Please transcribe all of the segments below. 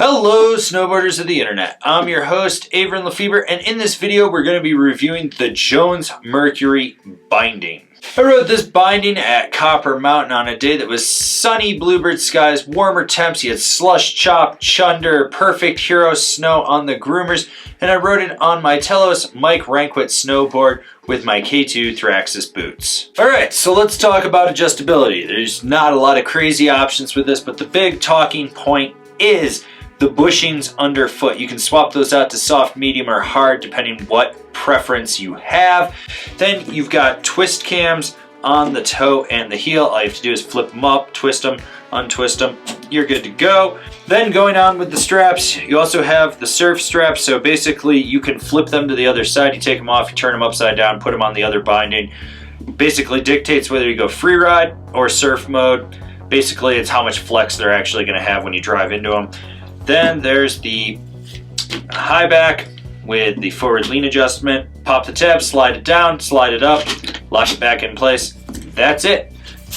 Hello snowboarders of the internet, I'm your host Avran LeFeber, and in this video we're going to be reviewing the Jones Mercury binding. I rode this binding at Copper Mountain on a day that was sunny, bluebird skies, warmer temps, you had slush, chop, chunder, perfect hero snow on the groomers, and I rode it on my Telos Mike Rankwit snowboard with my K2 Thraxis boots. Alright, so let's talk about adjustability. There's not a lot of crazy options with this, but the big talking point is the bushings underfoot. You can swap those out to soft, medium, or hard depending what preference you have. Then you've got twist cams on the toe and the heel. All you have to do is flip them up, twist them, untwist them. You're good to go. Then going on with the straps, you also have the surf straps. So basically you can flip them to the other side. You take them off, you turn them upside down, put them on the other binding. Basically dictates whether you go free ride or surf mode. Basically it's how much flex they're actually going to have when you drive into them. Then there's the high back with the forward lean adjustment. Pop the tab, slide it down, slide it up, lock it back in place. That's it.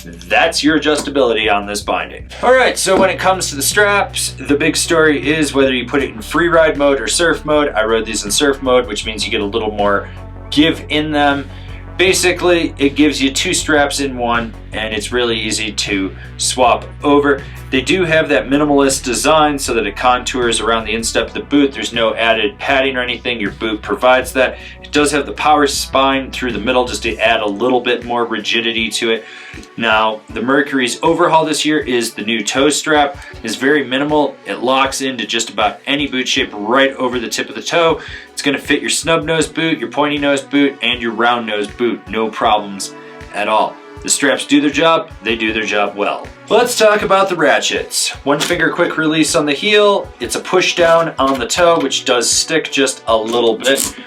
That's your adjustability on this binding. Alright, so when it comes to the straps, the big story is whether you put it in free ride mode or surf mode. I rode these in surf mode, which means you get a little more give in them. Basically, it gives you two straps in one, and it's really easy to swap over. They do have that minimalist design so that it contours around the instep of the boot. There's no added padding or anything. Your boot provides that. It does have the power spine through the middle just to add a little bit more rigidity to it. Now, the Mercury's overhaul this year is the new toe strap. It's very minimal. It locks into just about any boot shape right over the tip of the toe. It's going to fit your snub nose boot, your pointy nose boot, and your round nose boot. No problems at all. The straps do their job, they do their job well. Let's talk about the ratchets. One finger quick release on the heel. It's a push down on the toe, which does stick just a little bit.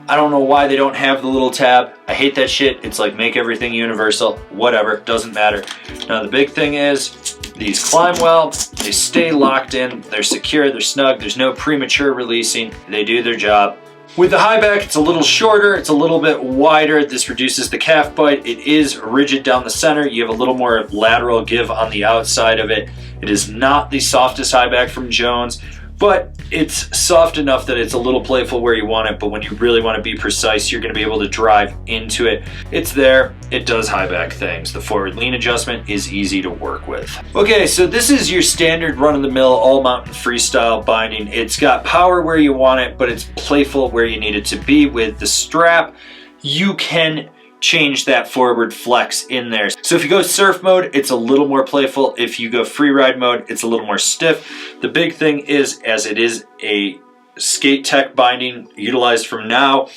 I don't know why they don't have the little tab. I hate that shit. It's like make everything universal. Whatever, doesn't matter. Now the big thing is these climb well, they stay locked in, they're secure, they're snug, there's no premature releasing, they do their job. With the high back, it's a little shorter, it's a little bit wider. This reduces the calf bite. It is rigid down the center. You have a little more lateral give on the outside of it. It is not the softest high back from Jones, but it's soft enough that it's a little playful where you want it, but when you really want to be precise, you're going to be able to drive into it. It's there. It does high back things. The forward lean adjustment is easy to work with. Okay, so this is your standard run-of-the-mill all-mountain freestyle binding. It's got power where you want it, but it's playful where you need it to be. With the strap, you can change that forward flex in there. So if you go surf mode, it's a little more playful. If you go free ride mode, it's a little more stiff. The big thing is, as it is a skate tech binding utilized from now,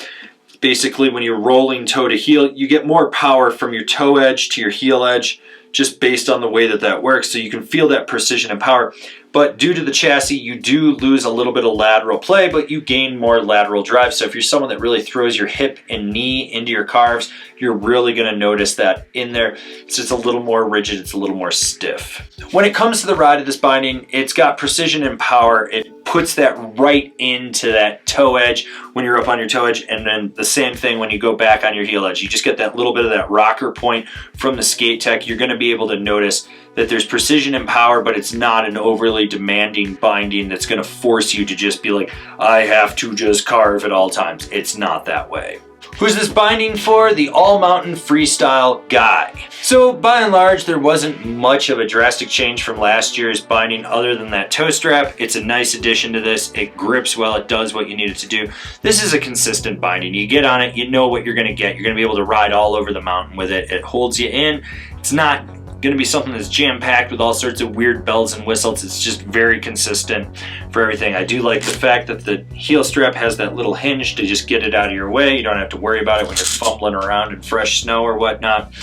basically when you're rolling toe to heel, you get more power from your toe edge to your heel edge just based on the way that that works. So you can feel that precision and power. But due to the chassis, you do lose a little bit of lateral play, but you gain more lateral drive. So if you're someone that really throws your hip and knee into your carves, you're really going to notice that in there. It's just a little more rigid, it's a little more stiff. When it comes to the ride of this binding, it's got precision and power. It puts that right into that toe edge when you're up on your toe edge, and then the same thing when you go back on your heel edge. You just get that little bit of that rocker point from the skate tech. You're going to be able to notice that there's precision and power, but it's not an overly demanding binding that's going to force you to just be like, I have to just carve at all times. It's not that way. Who's this binding for? The all-mountain freestyle guy. So by and large, there wasn't much of a drastic change from last year's binding other than that toe strap. It's a nice addition to this. It grips well, it does what you need it to do. This is a consistent binding. You get on it, you know what you're going to get. You're going to be able to ride all over the mountain with it. It holds you in. It's not going to be something that's jam-packed with all sorts of weird bells and whistles. It's just very consistent for everything. I do like the fact that the heel strap has that little hinge to just get it out of your way. You don't have to worry about it when you're fumbling around in fresh snow or whatnot.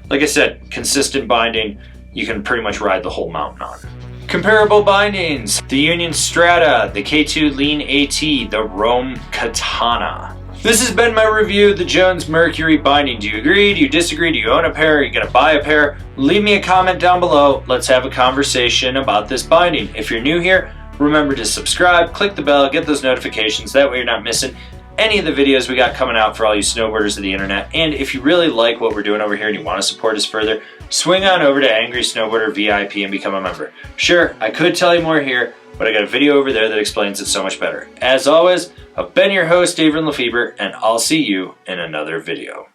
Like I said, consistent binding. You can pretty much ride the whole mountain on. Comparable bindings: the Union Strata, the K2 Lean AT, the Rome Katana. This has been my review of the Jones Mercury binding. Do you agree? Do you disagree? Do you own a pair? Are you going to buy a pair? Leave me a comment down below. Let's have a conversation about this binding. If you're new here, remember to subscribe, click the bell, get those notifications. That way you're not missing any of the videos we got coming out for all you snowboarders of the internet. And if you really like what we're doing over here and you want to support us further, swing on over to Angry Snowboarder VIP and become a member. Sure, I could tell you more here, but I got a video over there that explains it so much better. As always, I've been your host, Avran LeFeber, and I'll see you in another video.